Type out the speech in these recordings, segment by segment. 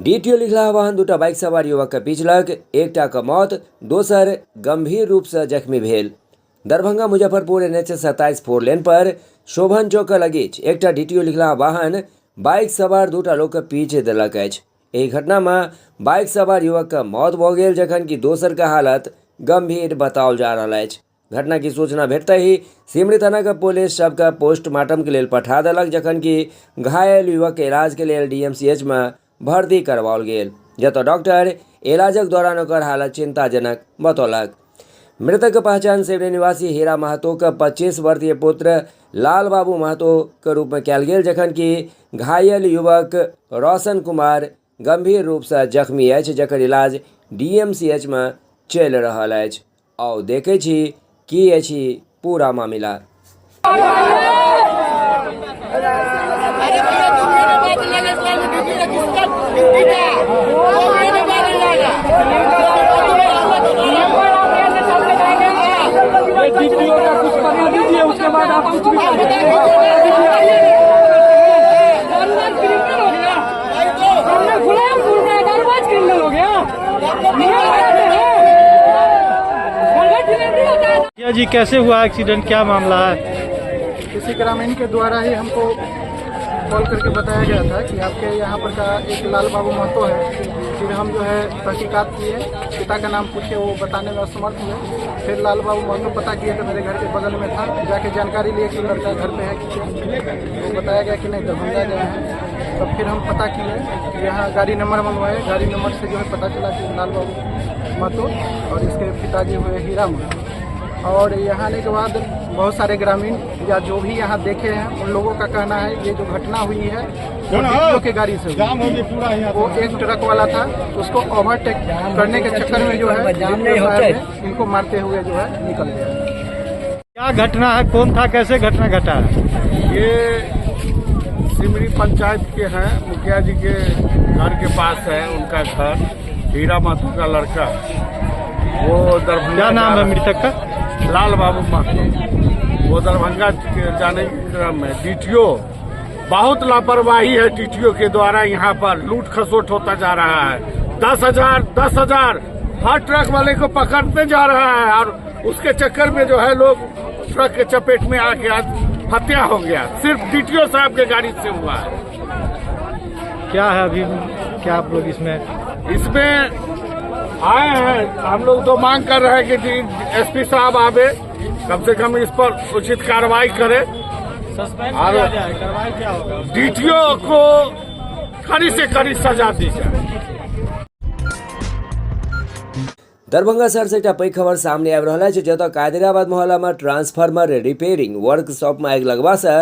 DTO लिखला वाहन दूटा बाइक सवार युवक के पिछलक, एकटा के मौत, दोसर गंभीर रूप से जख्मी भेल। Darbhanga Muzaffarpur NH 27 four lane पर शोभन चौक लगीच एकटा डीटीओ लिखला वाहन बाइक सवार दूटा लोक के पीछे देलक अछि। एहि घटना में बाइक सवार युवक के मौत भ गेल, जखन कि दोसर के हालत गंभीर बताओल जा रहा अछि। घटना की सूचना भेटते ही सिमरी थाना के पुलिस सबके पोस्टमार्टम के लिए पठा देलक, जखन कि घायल युवक के इलाज के लिए DMCH में भर्ती करवाओल गेल, जतऽ डॉक्टर इलाजक दौरान ओकर हालत चिंताजनक बतौलक। मृतक के पहचान सिमरी निवासी हीरा महतो के 25 वर्षीय पुत्र लाल बाबू महतो के रूप में कयल गेल, जखन कि घायल युवक रोशन कुमार गंभीर रूप से जख्मी अछि, जकर इलाज DMCH में चलि रहल अछि। आओ देखै छी की अछि पूरा मामला। उसके बाद आप कुछ भी जी कैसे हुआ एक्सीडेंट, क्या मामला है? किसी ग्रामीण के द्वारा ही हमको कॉल करके बताया गया था कि आपके यहाँ पर का एक लाल बाबू महतो है। फिर हम जो है तहकीकात किए, पिता का नाम पूछे, वो बताने में असमर्थ हुए। फिर लाल बाबू महतो पता किए तो मेरे घर के बगल में था, जाके जानकारी लिए कि लड़का घर पे है कि तो बताया गया कि नहीं दरभंगा गए हैं। तब फिर हम पता किए, यहाँ गाड़ी नंबर मंगवाए, गाड़ी नंबर से जो है पता चला कि लाल बाबू महतो और इसके पिताजी हुए हीरा महतो। और यहाँ आने के बाद बहुत सारे ग्रामीण या जो भी यहाँ देखे हैं उन लोगों का कहना है ये जो घटना हुई है वो के गाड़ी से हुई। वो एक ट्रक वाला था, उसको ओवरटेक करने के चक्कर में जो है इनको मारते हुए जो है निकल गया। क्या घटना है, कौन था, कैसे घटना घटा है? ये सिमरी पंचायत के हैं, मुखिया जी के घर के पास है उनका घर, हीरा महतो का लड़का। वो दरभंगा, क्या नाम है मृतक का? लाल बाबू महतो। वो दरभंगा के जाने के क्रम में डीटीओ, बहुत लापरवाही है डीटीओ के द्वारा, यहाँ पर लूट खसोट होता जा रहा है। 10,000 हर ट्रक वाले को पकड़ते जा रहा है और उसके चक्कर में जो है लोग ट्रक के चपेट में आके आज हत्या हो गया, सिर्फ डीटीओ साहब के गाड़ी से हुआ है। क्या है अभी, क्या आप लोग इसमें आए हैं? हम लोग तो मांग कर रहे हैं कि SP साहब आवे, कम से कम इस पर उचित कार्रवाई करे और डीटीओ को कड़ी से कड़ी सजा दी जाए। दरभंगा शहर से एक पैघ खबर सामने आबि रहल अछि, जतऽ कादिराबाद मोहल्ला में ट्रांसफार्मर रिपेयरिंग वर्कशॉप में आगि लगबा से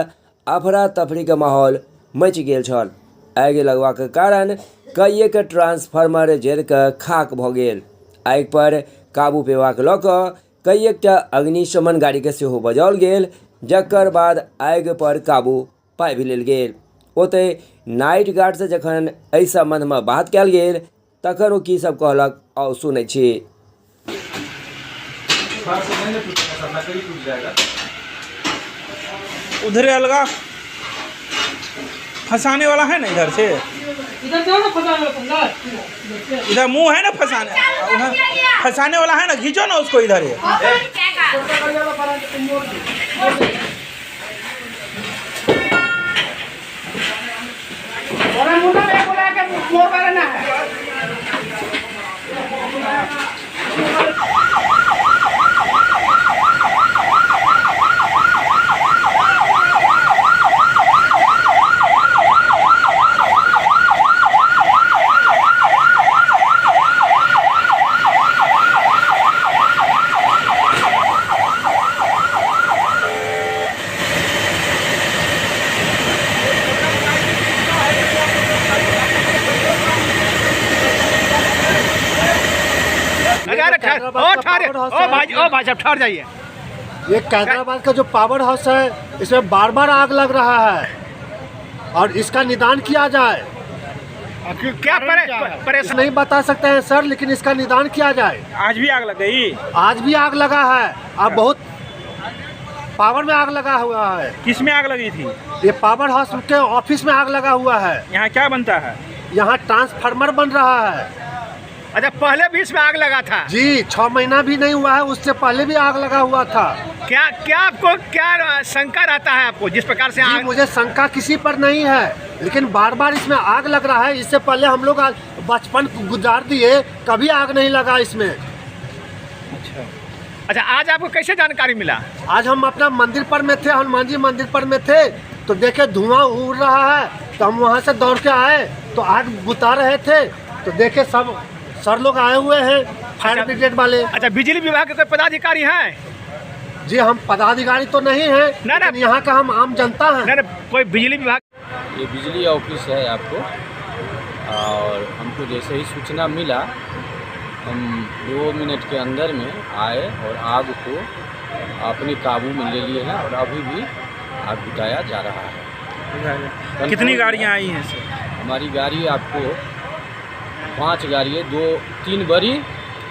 अफरा तफरी के माहौल मचि गेल छल। आगि लगवा के कारण कईएक ट्रांसफार्मर जरि के खाक भ गेल। आगि पर काबू पेबाक लऽ कऽ कईएकटा अग्निशमन गाड़ी के सेहो बजाओल गेल, जकर बाद आगि पर काबू पाबि लेल गेल। ओतहि नाइट गार्ड से जखन एहि संबंध में बात कयल गेल तखन ओ की सब कहलक, आओ सुनै छी। उधर अलगा फंसाने वाला है ना, इधर से इधर मुंह है ना फंसाने वाला है ना, खींचो ना उसको इधर ही। भाई साहब ठहर जाइए। ये कादराबाद का जो पावर हाउस है, इसमें बार बार आग लग रहा है और इसका निदान किया जाए। क्या परेशान नहीं बता सकते हैं सर, लेकिन इसका निदान किया जाए। आज भी आग लग गई? आज भी आग लगा है, अब बहुत पावर में आग लगा हुआ है। किस में आग लगी थी? ये पावर हाउस के ऑफिस में आग लगा हुआ है। यहाँ क्या बनता है? यहाँ ट्रांसफार्मर बन रहा है। अच्छा, पहले भी इसमें आग लगा था? जी, 6 महीना भी नहीं हुआ है, उससे पहले भी आग लगा हुआ था। क्या क्या आपको क्या शंका रहता है आपको जिस प्रकार से जी, आग? मुझे शंका किसी पर नहीं है, लेकिन बार बार इसमें आग लग रहा है। इससे पहले हम लोग बचपन गुजार दिए, कभी आग नहीं लगा इसमें। अच्छा, आज आपको कैसे जानकारी मिला? आज हम अपना मंदिर पर में थे, हनुमान जी मंदिर पर में थे, तो देखे धुआं उड़ रहा है, तो हम वहाँ से दौड़ के आए तो आग बुता रहे थे, तो देखे सब सर लोग आए हुए हैं, फायर ब्रिगेड वाले। अच्छा, बिजली विभाग के कोई पदाधिकारी हैं? जी, हम पदाधिकारी तो नहीं हैं, लेकिन यहाँ का हम आम जनता हैं। नहीं, कोई बिजली विभाग? ये बिजली ऑफिस है आपको, और हमको जैसे ही सूचना मिला हम 2 मिनट के अंदर में आए और आग को अपने काबू में ले लिए हैं, और अभी भी आग बुझाया जा रहा है। कितनी गाड़ियाँ आई हैं सर? हमारी गाड़ी आपको 5 गाड़ी है, 2-3 बड़ी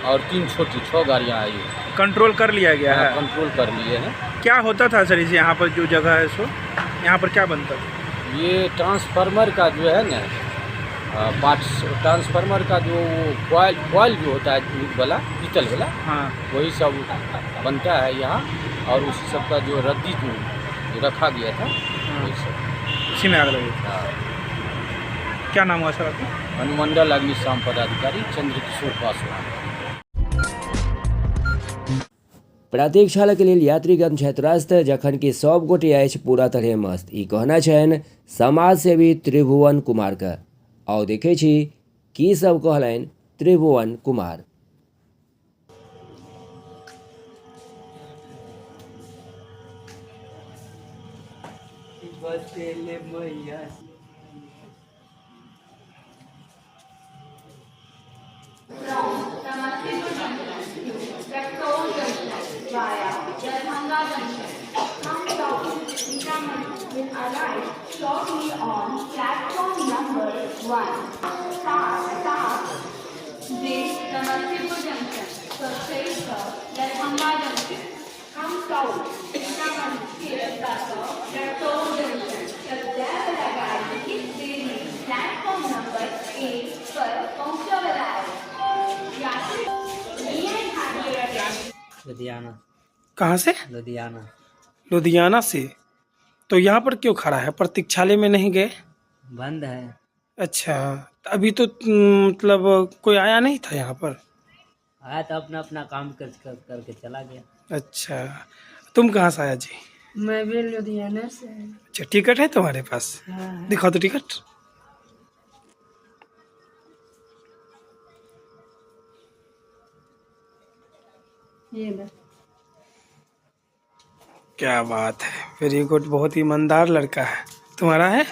और 3 छोटी, 6 गाड़ियाँ आई हैं। कंट्रोल कर लिया गया है? कंट्रोल कर लिए हैं। क्या होता था सर इसे यहाँ पर जो जगह है सो यहाँ पर क्या बनता था? ये ट्रांसफार्मर का जो है ना पार्ट्स, ट्रांसफार्मर का जो कॉइल जो होता है दूध वाला, पीतल वाला, हाँ, वही सब बनता है यहाँ, और उसी सब का जो रद्दी जो रखा गया था वही सब इसी में आग लगी थी। हाँ। क्या नाम हुआ सर आपका? अनुमंडल अग्निशम पदाधिकारी चंद्रकिशोर पासवान। प्रतीक्षालय के लेल यात्रीगण क्षतिग्रस्त, जखन कि सब गोटे अछि पूरा तरह मस्त, ई कहना छनि समाज सेवी त्रिभुवन कुमार का। आओ देखे छी की सब कहलनि त्रिभुवन Kumar. will arrive shortly on platform number 1. Start. This Samastipur Junction, Surfacer, Lalhamba Junction. Come south, Sitamarhi के रास्ता पर Raktol Junction, सत्याग्रह लगाई की देरी प्लेटफॉर्म नंबर 1 पर पहुंचने वाला है। यात्री लुधियाना। कहाँ से? लुधियाना। लुधियाना से। तो यहाँ पर क्यों खड़ा है? प्रतीक्षालय में नहीं गए? बंद है। अच्छा, अभी तो मतलब कोई आया नहीं था यहाँ पर? आया तो अपना अपना काम करके चला गया। अच्छा, तुम कहाँ से आया जी? मैं भी लुधियाना से। अच्छा, टिकट है तुम्हारे पास? हाँ। दिखाओ तो टिकट। ये लो। क्या बात है, वेरी गुड, बहुत ईमानदार लड़का है। तुम्हारा है?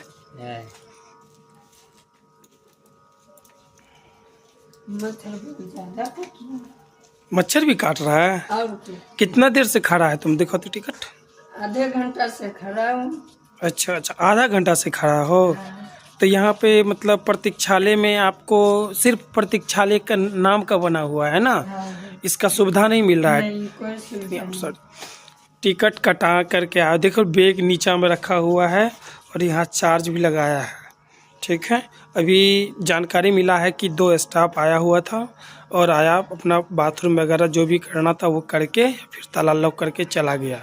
मच्छर भी काट रहा है? और कितना देर से खड़ा है तुम? देखो तो टिकट। आधे घंटा से खड़ा हूँ। अच्छा, आधा घंटा से खड़ा हो। तो यहाँ पे मतलब प्रतीक्षालय में आपको सिर्फ प्रतीक्षालय का नाम का बना हुआ है ना? इसका सुविधा नहीं मिल रहा है? नहीं, कोई सुविधा नहीं। टिकट कटा करके आओ। देखो बैग नीचा में रखा हुआ है और यहाँ चार्ज भी लगाया है। ठीक है, अभी जानकारी मिला है कि 2 स्टाफ आया हुआ था और आया अपना बाथरूम वगैरह जो भी करना था वो करके फिर ताला लॉक करके चला गया।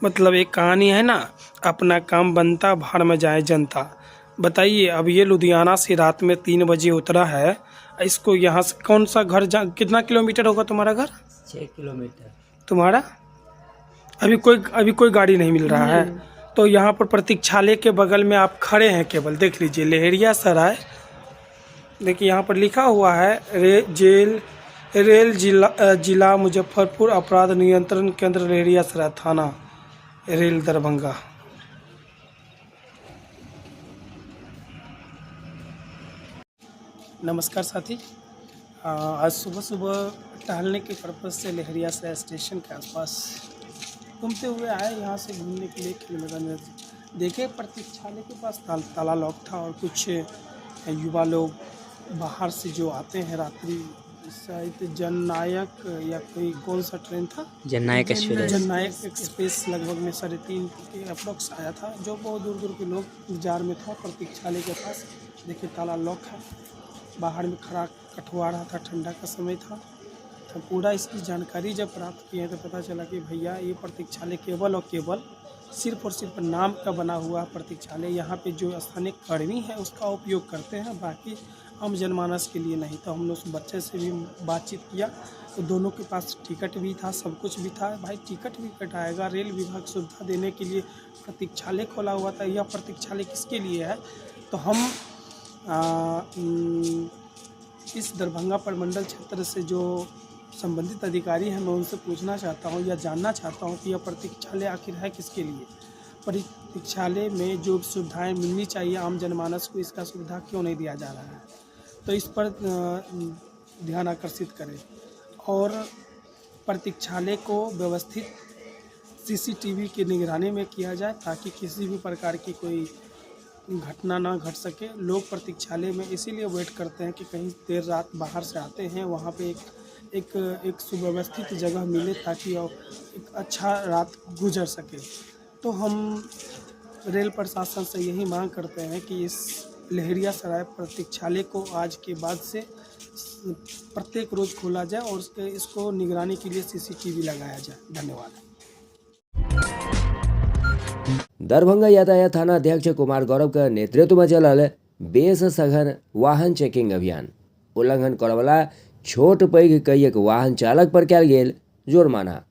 मतलब एक कहानी है ना, अपना काम बनता भाड़ में जाए जनता। बताइए, अब ये लुधियाना से रात में 3 बजे उतरा है, इसको यहाँ से कौन सा घर कितना किलोमीटर होगा तुम्हारा घर? 6 किलोमीटर। तुम्हारा? अभी कोई गाड़ी नहीं मिल रहा है। तो यहाँ पर प्रतीक्षालय के बगल में आप खड़े हैं, केवल देख लीजिए लहरिया सराय। देखिए यहाँ पर लिखा हुआ है रेल जिला मुजफ्फरपुर अपराध नियंत्रण केंद्र लहरिया सराय थाना रेल दरभंगा। नमस्कार साथी, आज सुबह टहलने के पर्पज़ से लहरिया सराय स्टेशन के आसपास घूमते हुए आए यहाँ से घूमने के लिए खेल मैदान में। देखे प्रतीक्षालय के पास ताला लॉक था और कुछ युवा लोग बाहर से जो आते हैं रात्रि शायद जननायक या कोई कौन सा ट्रेन था, जननायक एक्सप्रेस। जननायक एक्सप्रेस लगभग में 3:30 के अप्रोक्स आया था, जो बहुत दूर दूर के लोग इंतजार में था प्रतीक्षालय के पास। देखिए ताला लॉक है, बाहर में खड़ा कठुआ रहा था, ठंडा का समय था। तो पूरा इसकी जानकारी जब प्राप्त किए तो पता चला कि भैया ये प्रतीक्षालय केवल और केवल सिर्फ और सिर्फ नाम का बना हुआ प्रतीक्षालय, यहाँ पे जो स्थानीय कर्मी है उसका उपयोग करते हैं, बाकी आम जनमानस के लिए नहीं। तो हमने उस बच्चे से भी बातचीत किया तो दोनों के पास टिकट भी था, सब कुछ भी था। भाई टिकट भी कटाएगा, रेल विभाग सुविधा देने के लिए प्रतीक्षालय खोला हुआ था, यह प्रतीक्षालय किसके लिए है? तो हम इस दरभंगा प्रमंडल क्षेत्र से जो संबंधित अधिकारी हैं मैं उनसे पूछना चाहता हूं या जानना चाहता हूं कि यह प्रतीक्षालय आखिर है किसके लिए। प्रतीक्षालय में जो सुविधाएं मिलनी चाहिए आम जनमानस को, इसका सुविधा क्यों नहीं दिया जा रहा है? तो इस पर ध्यान आकर्षित करें और प्रतीक्षालय को व्यवस्थित सीसीटीवी की निगरानी में किया जाए ताकि किसी भी प्रकार की कोई घटना ना घट सके। लोग प्रतीक्षालय में इसीलिए वेट करते हैं कि कहीं देर रात बाहर से आते हैं, वहाँ पे एक सुव्यवस्थित जगह मिले ताकि एक अच्छा रात गुजर सके। तो हम रेल प्रशासन से यही मांग करते हैं कि इस लहरिया सराय प्रतीक्षालय को आज के बाद से प्रत्येक रोज़ खोला जाए और इसको निगरानी के लिए सीसीटीवी लगाया जाए। धन्यवाद। दरभंगा यातायात थाना अध्यक्ष कुमार गौरव के नेतृत्व में चलल बेस सघन वाहन चेकिंग अभियान। उल्लंघन करवला छोट पैघ कईक वाहन चालक पर कयल गेल जुर्माना।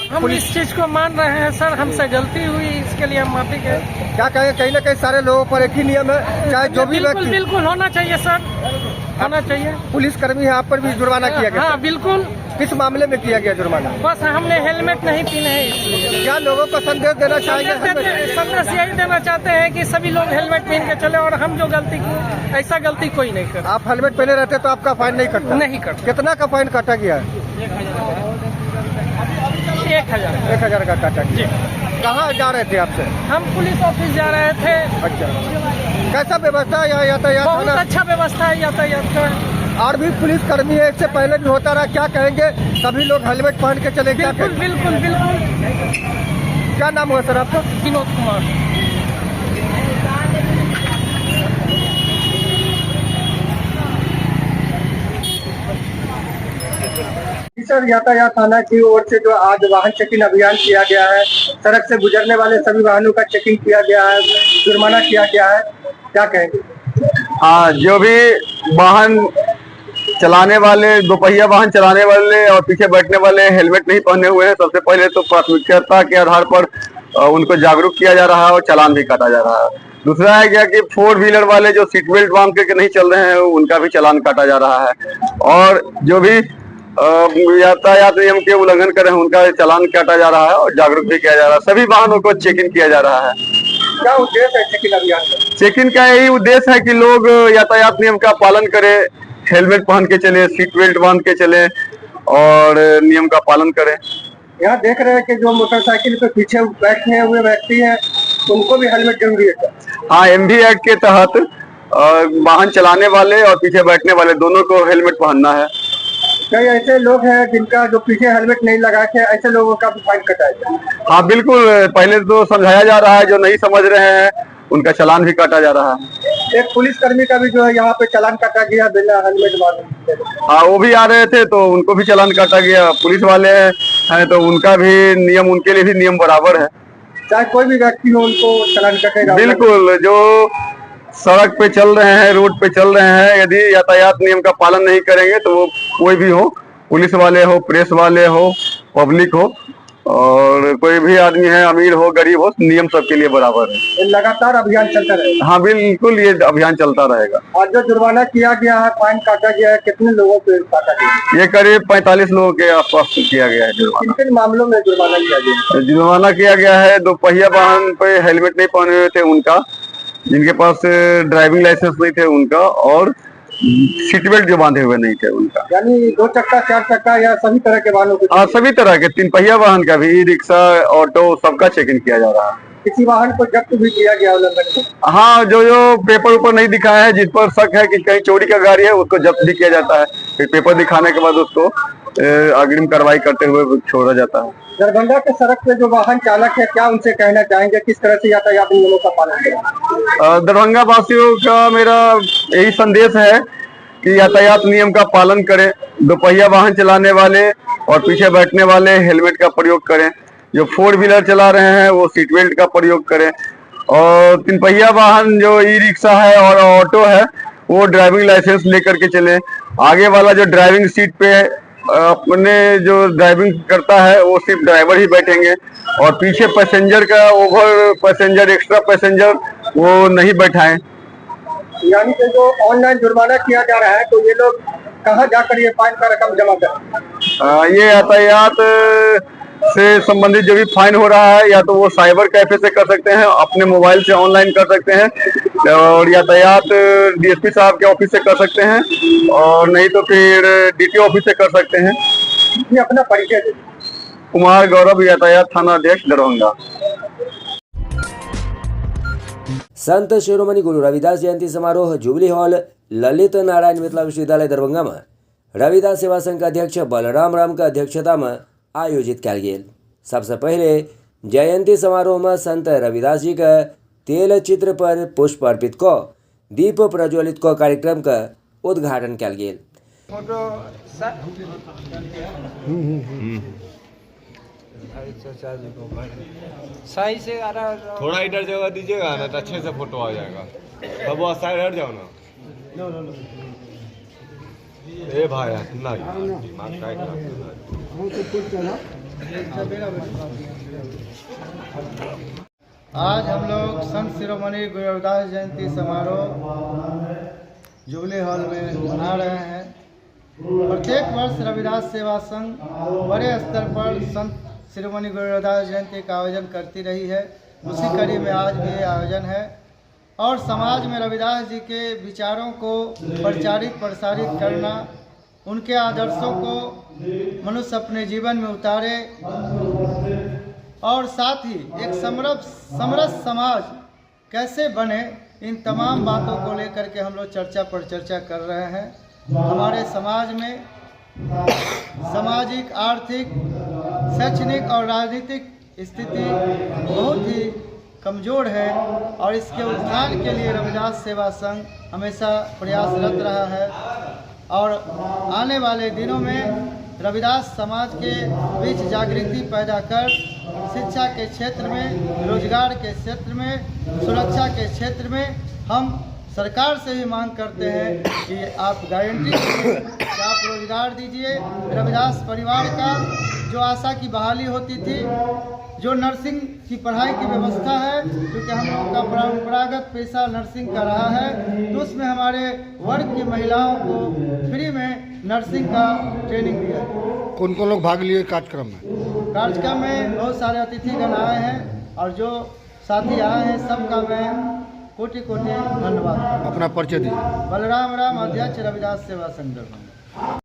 हम इस चीज को मान रहे हैं सर, हमसे गलती हुई, इसके लिए हम माफी के। क्या कहेंगे, कहीं ना कहीं सारे लोगों पर एक ही नियम है, चाहे जो भी व्यक्ति। बिल्कुल होना चाहिए सर, होना चाहिए। पुलिसकर्मी है, आप पर भी जुर्माना किया गया? हाँ बिल्कुल। किस मामले में किया गया जुर्माना? बस हमने हेलमेट नहीं पहने हैं इसलिए। क्या लोगों को संदेश देना चाहेंगे? संदेश यही देना चाहते हैं कि सभी लोग हेलमेट पहन के चले और हम जो गलती की ऐसा गलती कोई नहीं करे। आप हेलमेट पहने रहते तो आपका फाइन नहीं कटता? नहीं कटता। कितना का फाइन काटा गया है? 1000 का काटा गया। कहाँ जा रहे थे आपसे? हम पुलिस ऑफिस जा रहे थे। अच्छा, कैसा व्यवस्था है यहाँ यातायात? बहुत अच्छा व्यवस्था है यातायात का। और भी पुलिस कर्मी है, इससे पहले भी होता रहा, क्या कहेंगे? सभी लोग हेलमेट पहन के चले? बिल्कुल बिल्कुल बिल्कुल। क्या नाम हुआ सर आपका? विनोद कुमार। सर, यातायात थाना की ओर से जो आज वाहन चेकिंग अभियान किया गया है, सड़क से गुजरने वाले सभी वाहनों का चेकिंग किया गया है, जुर्माना किया गया है, क्या कहेंगे? हाँ, जो भी वाहन चलाने वाले, दोपहिया वाहन चलाने वाले और पीछे बैठने वाले हेलमेट नहीं पहने हुए हैं, सबसे पहले तो प्राथमिकता के आधार पर उनको जागरूक किया जा रहा है और चालान भी काटा जा रहा है। दूसरा है क्या कि 4 व्हीलर वाले जो सीट बेल्ट बांध के नहीं चल रहे हैं उनका भी चालान काटा जा रहा है और जो भी यातायात नियम के उल्लंघन कर रहे हैं उनका चालान काटा जा रहा है और जागरूक भी किया जा रहा है। सभी वाहनों को चेकिंग किया जा रहा है। क्या उद्देश्य है चेकिंग अभियान का? चेकिंग का यही उद्देश्य है कि लोग यातायात नियम का पालन करें, हेलमेट पहन के चले, सीट बेल्ट बांध के चले और नियम का पालन करें। यहाँ देख रहे हैं कि जो मोटरसाइकिल पे पीछे बैठे हुए व्यक्ति हैं उनको भी हेलमेट जरूरी है? हाँ, MV एक्ट के तहत वाहन चलाने वाले और पीछे बैठने वाले दोनों को हेलमेट पहनना है। कई ऐसे लोग हैं जिनका जो पीछे हेलमेट नहीं लगा के, ऐसे लोगों का भी फाइन कटा है? हाँ बिल्कुल, पहले तो समझाया जा रहा है, जो नहीं समझ रहे हैं उनका चालान भी काटा जा रहा है। एक पुलिसकर्मी का भी जो है यहाँ पे चालान काटा गया बिना हेलमेट वाले। हाँ, वो भी आ रहे थे तो उनको भी चालान काटा गया। पुलिस वाले हैं तो उनका भी नियम, उनके लिए भी नियम बराबर है। चाहे कोई भी व्यक्ति हो उनको चालान कटेगा? बिल्कुल, जो सड़क पे चल रहे हैं, रोड पे चल रहे हैं, यदि यातायात नियम का पालन नहीं करेंगे तो वो कोई भी हो, पुलिस वाले हो, प्रेस वाले हो, पब्लिक हो, और कोई भी आदमी है, अमीर हो, गरीब हो, नियम सबके लिए बराबर है। लगातार अभियान चलता रहेगा? हाँ बिल्कुल, ये अभियान चलता रहेगा। और जो जुर्माना किया गया है, फाइन काटा गया है, कितने लोगों पे काटा गया? ये करीब 45 लोगों के आसपास किया गया है जुर्माना। किन मामलों में जुर्माना किया गया? जुर्माना किया गया है 2 पहिया वाहन पे हेलमेट नहीं पहने हुए थे उनका, जिनके पास ड्राइविंग लाइसेंस नहीं थे उनका, और सीट बेल्ट जो बांधे हुए नहीं थे उनका। यानी 2 चक्का 4 चक्का या सभी तरह के वाहनों को? हाँ, सभी तरह के 3 पहिया वाहन का भी, रिक्शा, ऑटो, सबका चेकिंग किया जा रहा है। किसी वाहन को जब्त भी किया गया उल्लंघन को? हाँ, जो पेपर ऊपर नहीं दिखाया है, जिस पर शक है कि कहीं चोरी का गाड़ी है, उसको जब्त भी किया जाता है। फिर पेपर दिखाने के बाद उसको अग्रिम कार्रवाई करते हुए छोड़ा जाता है। दरभंगा के सड़क पे जो वाहन चालक है, क्या उनसे कहना चाहेंगे, किस तरह से यातायात नियमों का पालन करें? दरभंगा वासियों का मेरा यही संदेश है कि यातायात नियम का पालन करें। 2 पहिया वाहन चलाने वाले और पीछे बैठने वाले हेलमेट का प्रयोग करें। जो 4 व्हीलर चला रहे हैं वो सीट बेल्ट का प्रयोग करें, और 3 पहिया वाहन जो ई-रिक्शा है और ऑटो है वो ड्राइविंग लाइसेंस लेकर के चले। आगे वाला जो ड्राइविंग सीट पे अपने जो ड्राइविंग करता है वो सिर्फ ड्राइवर ही बैठेंगे, और पीछे पैसेंजर का, ओवर पैसेंजर, एक्स्ट्रा पैसेंजर वो नहीं बैठाएं। यानी कि जो ऑनलाइन जुर्माना किया जा रहा है, तो ये लोग कहाँ जाकर ये फाइन का रकम जमा करें? ये यातायात से संबंधित जो भी फाइन हो रहा है, या तो वो साइबर कैफे से कर सकते हैं, अपने मोबाइल से ऑनलाइन कर सकते हैं, और यातायात DSP साहब के ऑफिस से कर सकते हैं, और नहीं तो फिर DTO ऑफिस से कर सकते हैं। ये अपना परिचय दें। कुमार गौरव, यातायात थाना अध्यक्ष, दरभंगा। संत शिरोमणि गुरु रविदास जयंती समारोह जुबली हॉल ललित नारायण मिथिला विश्वविद्यालय दरभंगा में रविदास सेवा संघ के अध्यक्ष बलराम राम के अध्यक्षता में आयोजित कल गेल। सबसे पहले जयंती समारोह में संत रविदास जी के तेल चित्र पर पुष्प अर्पित को दीप प्रज्वलित को कार्यक्रम का उद्घाटन कल गेल। सही से थोड़ा इधर जगह दीजिएगा ना तो अच्छे से फोटो आ जाएगा। तब वो साइड हट जाओ ना। ए भाई ना आज हम लोग संत शिरोमणि गुरु रविदास जयंती समारोह जुबली हॉल में मना रहे हैं। प्रत्येक वर्ष रविदास सेवा संघ बड़े स्तर पर संत शिरोमणि गुरु रविदास जयंती का आयोजन करती रही है। उसी कड़ी में आज भी आयोजन है, और समाज में रविदास जी के विचारों को प्रचारित प्रसारित करना, उनके आदर्शों को मनुष्य अपने जीवन में उतारे, और साथ ही एक समरस समाज कैसे बने, इन तमाम बातों को लेकर के हम लोग चर्चा पर चर्चा कर रहे हैं। हमारे समाज में सामाजिक, आर्थिक, शैक्षणिक और राजनीतिक स्थिति बहुत ही कमज़ोर है, और इसके उत्थान के लिए रविदास सेवा संघ हमेशा प्रयासरत रहा है। और आने वाले दिनों में रविदास समाज के बीच जागृति पैदा कर शिक्षा के क्षेत्र में, रोजगार के क्षेत्र में, सुरक्षा के क्षेत्र में हम सरकार से भी मांग करते हैं कि आप गारंटी कि आप रोजगार दीजिए। रविदास परिवार का जो आशा की बहाली होती थी, जो नर्सिंग की पढ़ाई की व्यवस्था है, क्योंकि हम लोगों का परंपरागत पेशा नर्सिंग का रहा है, तो उसमें हमारे वर्ग की महिलाओं को फ्री में नर्सिंग का ट्रेनिंग दिया। कौन कौन लोग भाग लिए कार्यक्रम में? कार्यक्रम में बहुत सारे अतिथिगण आए हैं, और जो साथी आए हैं सबका मैं कोटि कोटि धन्यवाद। अपना परिचय दीजिए। बलराम राम, अध्यक्ष रविदास सेवा संघ दरभंगा।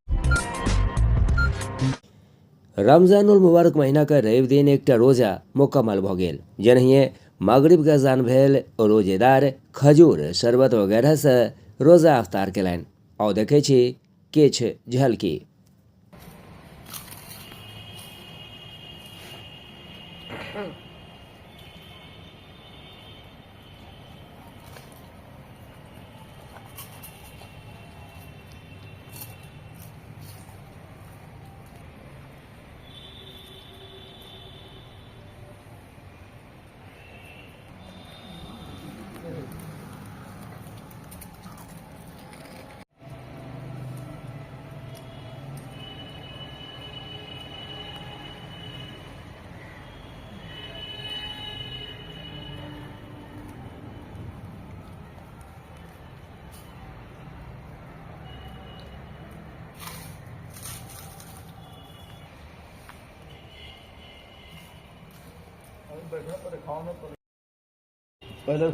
रमजानुल मुबारक महीना का रवि दिन एक रोजा मुकम्मल भ गेल, जनहिए मगरिब के अजान भेल रोजेदार खजूर शरबत वगैरह से रोजा अफ्तार केलनि। और देखै छी किछु झलकी। पहले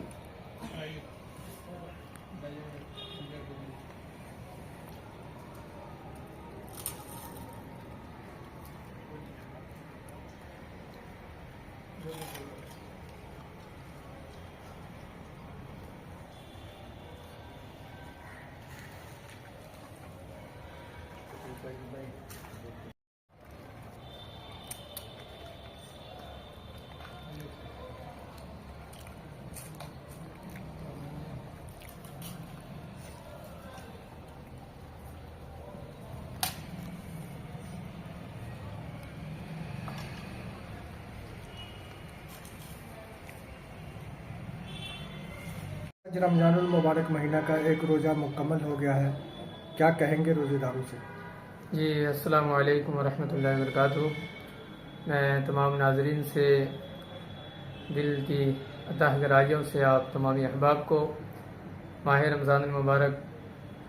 आज रमज़ानुल मुबारक महीना का एक रोज़ा मुकम्मल हो गया है, क्या कहेंगे रोज़ेदारों से? जी अस्सलाम वालेकुम वरहमतुल्लाहि वबरकातुहू। मैं तमाम नाज़रीन से दिल की अताह गराजियों से आप तमामी अहबाब को माह रमज़ानुल मुबारक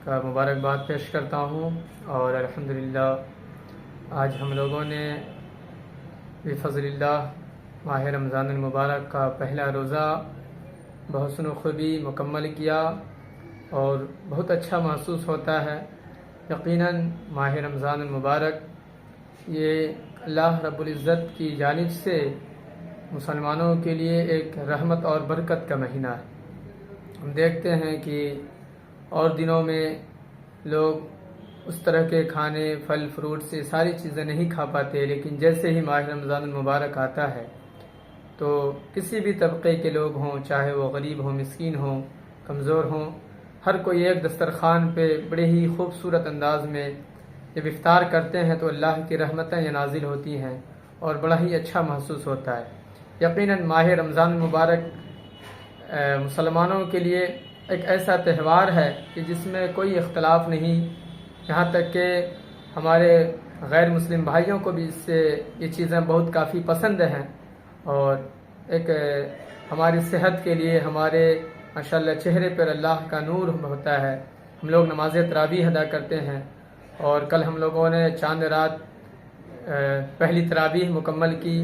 का मुबारकबाद पेश करता हूँ। और अल्हम्दुलिल्लाह आज हम लोगों ने बिफ़ज़लिल्लाह माह रमज़ानुल मुबारक का पहला रोज़ा बहुस्न खूबी मुकम्मल किया और बहुत अच्छा महसूस होता है। यकीनन माह रमज़ान मुबारक ये अल्लाह रब्बुल इज़्ज़त की जानिब से मुसलमानों के लिए एक रहमत और बरकत का महीना है। हम देखते हैं कि और दिनों में लोग उस तरह के खाने फल फ्रूट से सारी चीज़ें नहीं खा पाते, लेकिन जैसे ही माह रमज़ान मुबारक आता है तो किसी भी तबके के लोग हों, चाहे वो गरीब हों, मिस्कीन हों, कमज़ोर हों, हर कोई एक दस्तरखान पे बड़े ही खूबसूरत अंदाज में जब इफ्तार करते हैं तो अल्लाह की रहमतें ये नाजिल होती हैं और बड़ा ही अच्छा महसूस होता है। यकीनन माह रमज़ान मुबारक मुसलमानों के लिए एक ऐसा त्यौहार है कि जिसमें कोई इख्तलाफ नहीं, यहाँ तक कि हमारे गैर मुस्लिम भाइयों को भी इससे ये चीज़ें बहुत काफ़ी पसंद हैं और एक हमारी सेहत के लिए हमारे माशाल्लाह चेहरे पर अल्लाह का नूर होता है। हम लोग नमाज तरावीह अदा करते हैं और कल हम लोगों ने चांद रात पहली तरावीह मुकम्मल की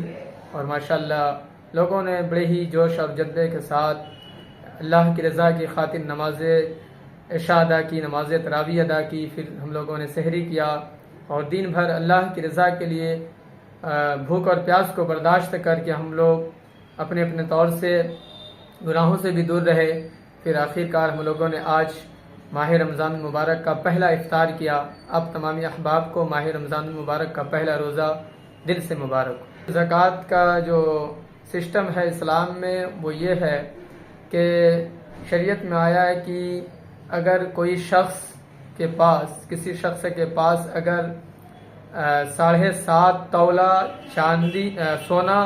और माशाल्लाह लोगों ने बड़े ही जोश और जज्बे के साथ अल्लाह की रज़ा की खातिर नमाज इशा अदा की, नमाज तरावीह अदा की, फिर हम लोगों ने सहरी किया और दिन भर अल्लाह की रज़ा के लिए भूख और प्यास को बर्दाश्त करके हम लोग अपने अपने तौर से गुनाहों से भी दूर रहे। फिर आखिरकार हम लोगों ने आज माह रमज़ान मुबारक का पहला इफ्तार किया। अब तमामी अहबाब को माह रमज़ान मुबारक का पहला रोज़ा दिल से मुबारक। ज़कात का जो सिस्टम है इस्लाम में वो ये है कि शरीयत में आया है कि अगर कोई शख्स के पास, किसी शख्स के पास अगर 7.5 तौला चांदी सोना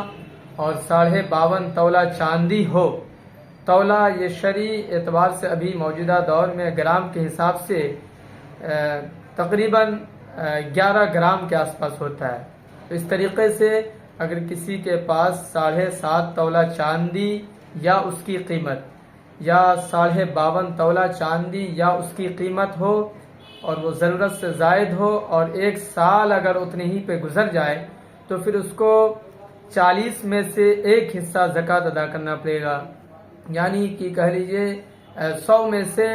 और 52.5 तौला चांदी हो, तौला ये शरी एतबार से अभी मौजूदा दौर में ग्राम के हिसाब से तकरीबन 11 ग्राम के आसपास होता है। तो इस तरीके से अगर किसी के पास 7.5 तौला चांदी या उसकी कीमत या 52.5 तौला चांदी या उसकी कीमत हो और वो ज़रूरत से ज़ायद हो और 1 साल अगर उतने ही पे गुजर जाए तो फिर उसको 40 में से 1 हिस्सा ज़कात अदा करना पड़ेगा। यानी कि कह लीजिए 100 में से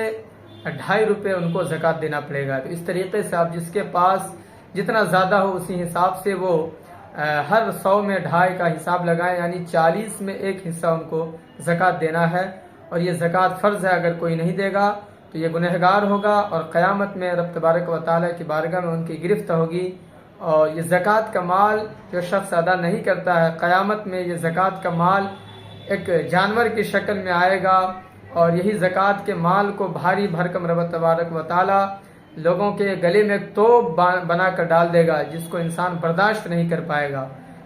2.5 रुपये उनको ज़कात देना पड़ेगा। तो इस तरीके से आप जिसके पास जितना ज़्यादा हो उसी हिसाब से वो हर 100 में 2.5 का हिसाब लगाएं, यानी 40 में 1 हिस्सा उनको ज़कात देना है। और ये ज़कात फ़र्ज़ है, अगर कोई नहीं देगा तो ये गुनहगार होगा और क़यामत में रब तबारक व तआला की बारगाह में उनकी गिरफ्त होगी। और ये ज़कात का माल जो शख्स अदा नहीं करता है, क़यामत में ये ज़कात का माल एक जानवर की शक्ल में आएगा और यही ज़कात के माल को भारी भरकम रब तबारक व तआला लोगों के गले में तोप बना कर डाल देगा, जिसको इंसान बर्दाश्त नहीं कर पाएगा।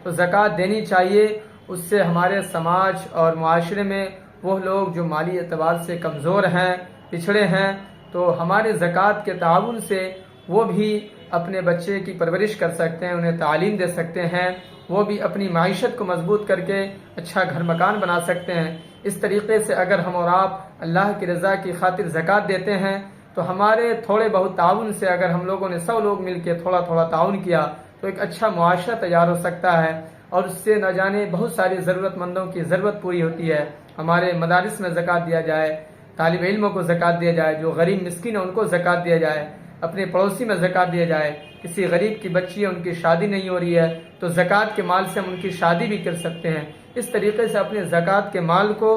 तो ज़कात देनी चाहिए, उससे हमारे समाज और मुआशरे में वो लोग जो माली एतबार से कमज़ोर हैं, पिछड़े हैं, तो हमारे ज़कात के ताउन से वो भी अपने बच्चे की परवरिश कर सकते हैं, उन्हें तालीम दे सकते हैं, वो भी अपनी माइशत को मजबूत करके अच्छा घर मकान बना सकते हैं। इस तरीके से अगर हम और आप अल्लाह की रज़ा की खातिर ज़कात देते हैं तो हमारे थोड़े बहुत ताउन से, अगर हम लोगों ने 100 लोग मिल के थोड़ा थोड़ा ताउन किया तो एक अच्छा मुआशरा तैयार हो सकता है और उससे न जाने बहुत सारी ज़रूरतमंदों की ज़रूरत पूरी होती है। हमारे मदारिस में ज़कात दिया जाए, तालिब इल्मों को ज़कात दिया जाए, जो गरीब मिस्किन है उनको ज़कात दिया जाए, अपने पड़ोसी में ज़कात दिया जाए। किसी गरीब की बच्ची है, उनकी शादी नहीं हो रही है तो ज़कात के माल से हम उनकी शादी भी कर सकते हैं। इस तरीके से अपने ज़कात के माल को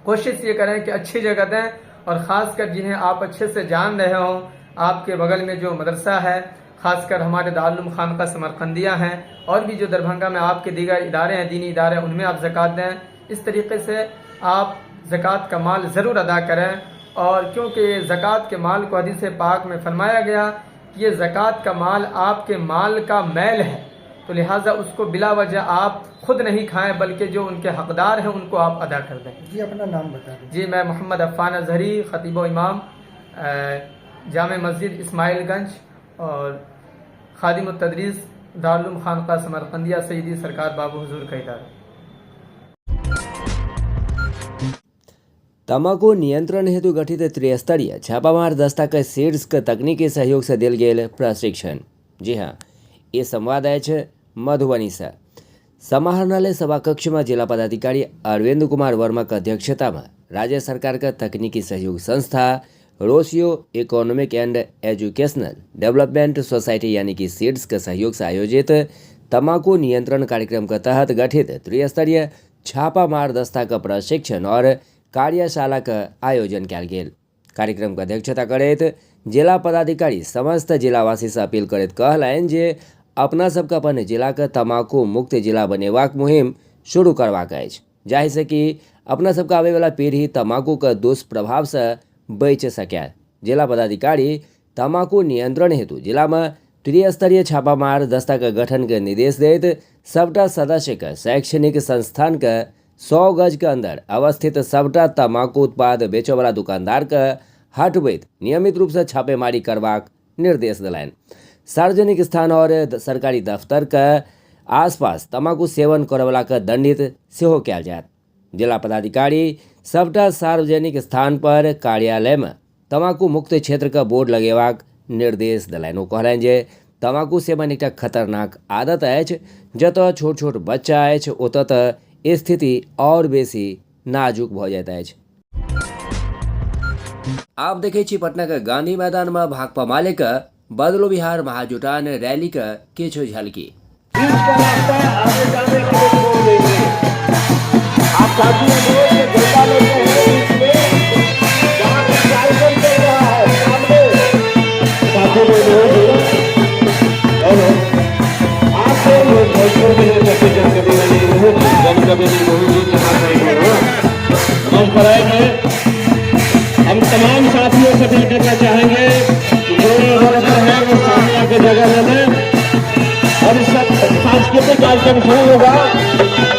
कोशिश ये करें कि अच्छी जगह दें और ख़ासकर जिन्हें आप अच्छे से जान रहे हों, आपके बगल में जो मदरसा है, ख़ासकर हमारे दारुल उलूम खानका समरकंदिया हैं और भी जो दरभंगा में आपके दीगर इदारे हैं, दीनी इदारे, उनमें आप ज़कात दें। इस तरीके से आप ज़कात का माल ज़रूर अदा करें। और क्योंकि ज़कात के माल को हदीस पाक में फरमाया गया कि ये ज़कात का माल आपके माल का मैल है, तो लिहाजा उसको बिला वजह आप खुद नहीं खाएं, बल्कि जो उनके हकदार हैं उनको आप अदा कर दें। जी अपना नाम बता दें। जी मैं मोहम्मद अफ़ान अज़हरी, ख़तीब व इमाम जामे मस्जिद इस्माइलगंज और खादिम तदरीस दारुल उलूम खानका समरकंदिया सईदी सरकार बाबू हुजूर का इदारा। तम्बाकू नियंत्रण हेतु गठित त्रिस्तरीय छापामार दस्ता के सीड्स के तकनीकी सहयोग से दिल गेल प्रशिक्षण। जी हाँ, ये संवाद है मधुबनी से। समाहरणालय सभा कक्ष में जिला पदाधिकारी अरविंद कुमार वर्मा की अध्यक्षता में राज्य सरकार का तकनीकी सहयोग संस्था socio economic and educational development society यानी कि सीड्स के सहयोग से आयोजित तम्बाकू नियंत्रण कार्यक्रम के तहत गठित त्रिस्तरीय छापामार दस्ता का प्रशिक्षण और कार्यशाला का आयोजन किया गेल। कार्यक्रम की अध्यक्षता करैत जिला पदाधिकारी समस्त जिलावासी से अपील करैत कहलनि जे अपना सबके अपन जिला के तम्बाकू मुक्त जिला बनेबाक मुहिम शुरू करबाक अछि, जाहि से कि अपना सबके आवे वाला पीढ़ी तम्बाकू के दुष्प्रभाव से बचि सकै। जिला पदाधिकारी तम्बाकू नियंत्रण हेतु जिला में त्रिस्तरीय छापामार दस्ता के गठन के निर्देश दैत सबटा सदस्य के शैक्षणिक संस्थान के 100 गज के अंदर अवस्थित सबटा तम्बाकू उत्पाद बेचै वाला दुकानदार के हटबैत नियमित रूप से छापेमारी करबाक निर्देश दिलनि। सार्वजनिक स्थान और सरकारी दफ्तर के आसपास तम्बाकू सेवन करैवाला के दंडित सेहो कयल जायत। जिला पदाधिकारी सबटा सार्वजनिक स्थान पर कार्यालय में तम्बाकू मुक्त क्षेत्र का बोर्ड लगेबाक निर्देश दिलनि। ओ कहलनि जे तम्बाकू सेवन एकटा खतरनाक आदत अछि, जतऽ छोट छोट बच्चा अछि ओतऽ तऽ स्थिति और बेसी नाजुक भ जाइत अछि। आप देखे छी पटना के गांधी मैदान में भाकपा माले के बदलो बिहार महाजुटान रैली के किछु झलकी। हम तमाम साथियों से अपील करना चाहेंगे कि जो है वो सामने आके जगह लेने और इस सांस्कृतिक कार्यक्रम शुरू होगा।